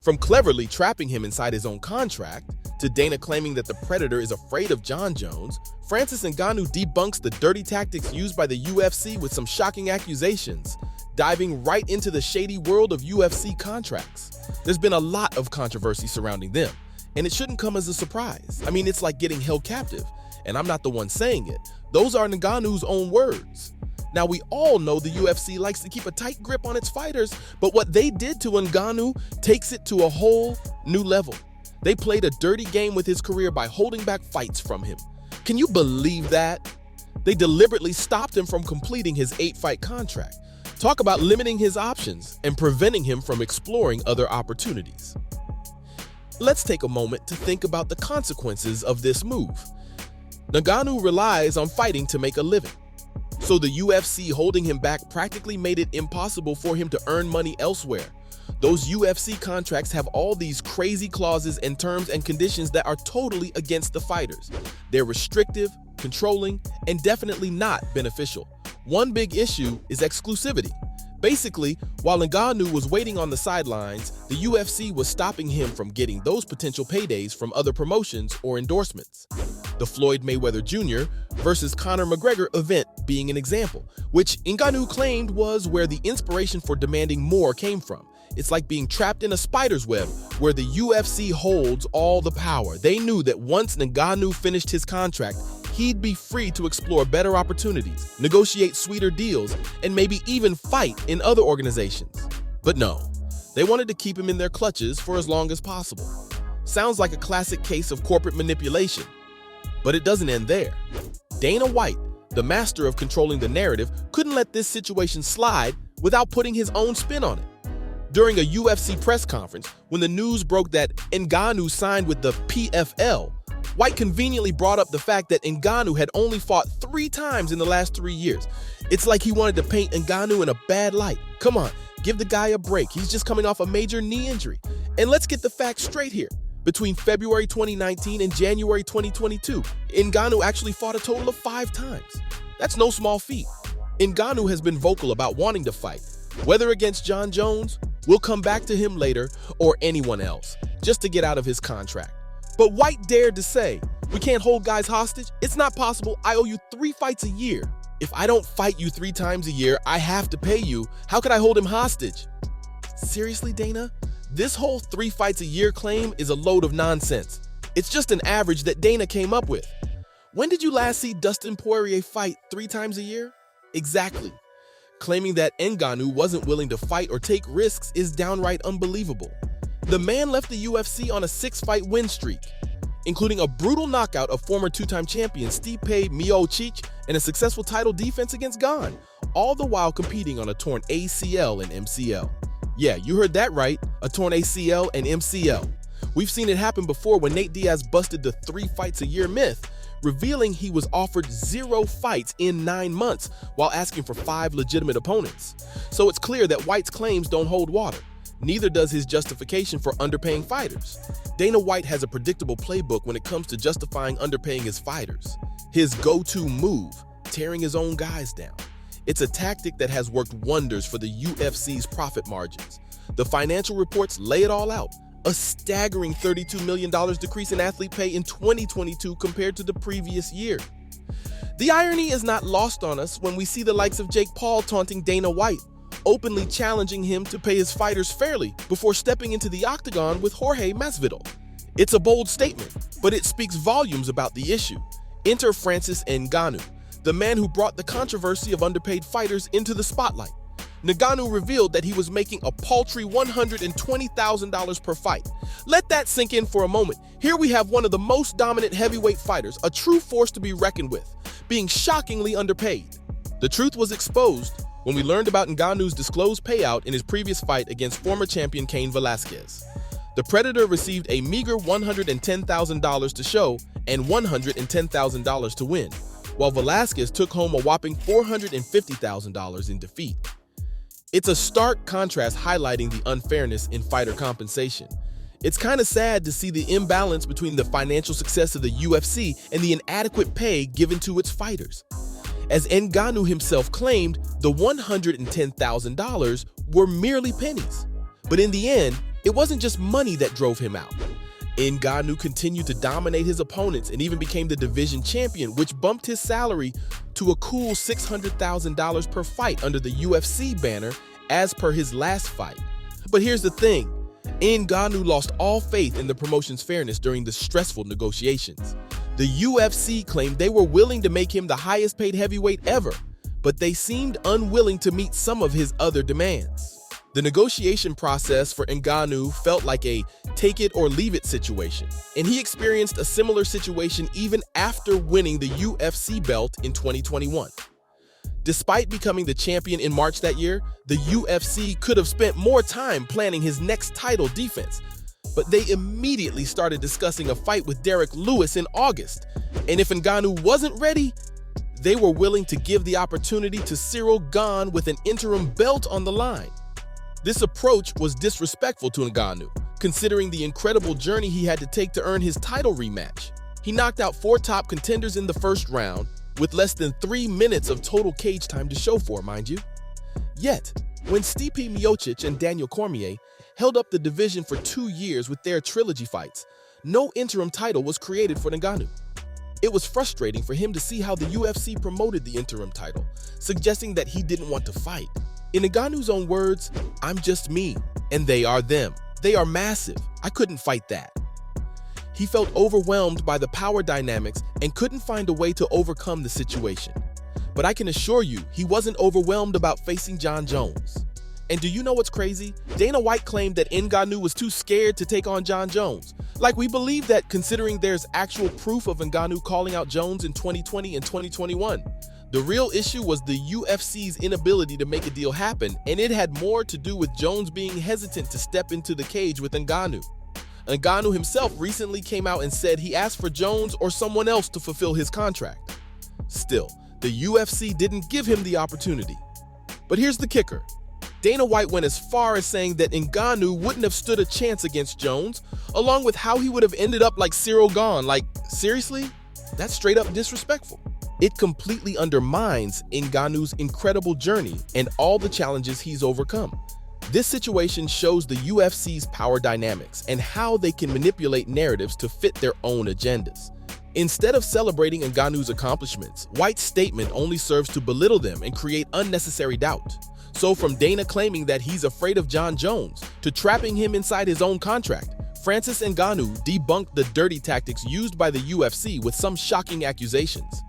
From cleverly trapping him inside his own contract, to Dana claiming that the Predator is afraid of Jon Jones, Francis Ngannou debunks the dirty tactics used by the UFC with some shocking accusations, diving right into the shady world of UFC contracts. There's been a lot of controversy surrounding them, and it shouldn't come as a surprise. I mean, it's like getting held captive, and I'm not the one saying it. Those are Ngannou's own words. Now, we all know the UFC likes to keep a tight grip on its fighters, but what they did to Ngannou takes it to a whole new level. They played a dirty game with his career by holding back fights from him. Can you believe that? They deliberately stopped him from completing his 8-fight contract. Talk about limiting his options and preventing him from exploring other opportunities. Let's take a moment to think about the consequences of this move. Ngannou relies on fighting to make a living. So the UFC holding him back practically made it impossible for him to earn money elsewhere. Those UFC contracts have all these crazy clauses and terms and conditions that are totally against the fighters. They're restrictive, controlling, and definitely not beneficial. One big issue is exclusivity. Basically, while Ngannou was waiting on the sidelines, the UFC was stopping him from getting those potential paydays from other promotions or endorsements. The Floyd Mayweather Jr. versus Conor McGregor event being an example, which Ngannou claimed was where the inspiration for demanding more came from. It's like being trapped in a spider's web where the UFC holds all the power. They knew that once Ngannou finished his contract, he'd be free to explore better opportunities, negotiate sweeter deals, and maybe even fight in other organizations. But no, they wanted to keep him in their clutches for as long as possible. Sounds like a classic case of corporate manipulation. But it doesn't end there. Dana White, the master of controlling the narrative, couldn't let this situation slide without putting his own spin on it. During a UFC press conference, when the news broke that Ngannou signed with the PFL, White conveniently brought up the fact that Ngannou had only fought 3 times in the last 3 years. It's like he wanted to paint Ngannou in a bad light. Come on, give the guy a break. He's just coming off a major knee injury. And let's get the facts straight here. Between February 2019 and January 2022, Ngannou actually fought a total of 5 times. That's no small feat. Ngannou has been vocal about wanting to fight, whether against Jon Jones, we'll come back to him later, or anyone else, just to get out of his contract. But White dared to say, we can't hold guys hostage. It's not possible. I owe you 3 fights a year. If I don't fight you 3 times a year, I have to pay you. How could I hold him hostage? Seriously, Dana? This whole 3 fights a year claim is a load of nonsense. It's just an average that Dana came up with. When did you last see Dustin Poirier fight 3 times a year? Exactly. Claiming that Ngannou wasn't willing to fight or take risks is downright unbelievable. The man left the UFC on a 6-fight win streak, including a brutal knockout of former 2-time champion Stipe Miocic and a successful title defense against Ngannou, all the while competing on a torn ACL and MCL. Yeah, you heard that right, a torn ACL and MCL. We've seen it happen before when Nate Diaz busted the 3 fights a year myth, revealing he was offered 0 fights in 9 months while asking for 5 legitimate opponents. So it's clear that White's claims don't hold water. Neither does his justification for underpaying fighters. Dana White has a predictable playbook when it comes to justifying underpaying his fighters. His go-to move, tearing his own guys down. It's a tactic that has worked wonders for the UFC's profit margins. The financial reports lay it all out. A staggering $32 million decrease in athlete pay in 2022 compared to the previous year. The irony is not lost on us when we see the likes of Jake Paul taunting Dana White, openly challenging him to pay his fighters fairly before stepping into the octagon with Jorge Masvidal. It's a bold statement, but it speaks volumes about the issue. Enter Francis Ngannou, the man who brought the controversy of underpaid fighters into the spotlight. Ngannou revealed that he was making a paltry $120,000 per fight. Let that sink in for a moment. Here we have one of the most dominant heavyweight fighters, a true force to be reckoned with, being shockingly underpaid. The truth was exposed when we learned about Ngannou's disclosed payout in his previous fight against former champion Cain Velasquez. The Predator received a meager $110,000 to show and $110,000 to win, while Velasquez took home a whopping $450,000 in defeat. It's a stark contrast highlighting the unfairness in fighter compensation. It's kind of sad to see the imbalance between the financial success of the UFC and the inadequate pay given to its fighters. As Ngannou himself claimed, the $110,000 were merely pennies. But in the end, It wasn't just money that drove him out. Ngannou continued to dominate his opponents and even became the division champion, which bumped his salary to a cool $600,000 per fight under the UFC banner as per his last fight. But here's the thing, Ngannou lost all faith in the promotion's fairness during the stressful negotiations. The UFC claimed they were willing to make him the highest paid heavyweight ever, but they seemed unwilling to meet some of his other demands. The negotiation process for Ngannou felt like a take-it-or-leave-it situation, and he experienced a similar situation even after winning the UFC belt in 2021. Despite becoming the champion in March that year, the UFC could have spent more time planning his next title defense, but they immediately started discussing a fight with Derek Lewis in August, and if Ngannou wasn't ready, they were willing to give the opportunity to Cyril Gane with an interim belt on the line. This approach was disrespectful to Ngannou, considering the incredible journey he had to take to earn his title rematch. He knocked out 4 top contenders in the first round, with less than 3 minutes of total cage time to show for, mind you. Yet, when Stipe Miocic and Daniel Cormier held up the division for 2 years with their trilogy fights, no interim title was created for Ngannou. It was frustrating for him to see how the UFC promoted the interim title, suggesting that he didn't want to fight. In Ngannou's own words, "I'm just me, and they are them. They are massive. I couldn't fight that." He felt overwhelmed by the power dynamics and couldn't find a way to overcome the situation. But I can assure you, he wasn't overwhelmed about facing Jon Jones. And do you know what's crazy? Dana White claimed that Ngannou was too scared to take on Jon Jones. Like, we believe that, considering there's actual proof of Ngannou calling out Jones in 2020 and 2021. The real issue was the UFC's inability to make a deal happen, and it had more to do with Jones being hesitant to step into the cage with Ngannou. Ngannou himself recently came out and said he asked for Jones or someone else to fulfill his contract. Still, the UFC didn't give him the opportunity. But here's the kicker. Dana White went as far as saying that Ngannou wouldn't have stood a chance against Jones, along with how he would have ended up like Cyril Gane. Like, seriously? That's straight up disrespectful. It completely undermines Ngannou's incredible journey and all the challenges he's overcome. This situation shows the UFC's power dynamics and how they can manipulate narratives to fit their own agendas. Instead of celebrating Ngannou's accomplishments, White's statement only serves to belittle them and create unnecessary doubt. So from Dana claiming that he's afraid of Jon Jones to trapping him inside his own contract, Francis Ngannou debunked the dirty tactics used by the UFC with some shocking accusations.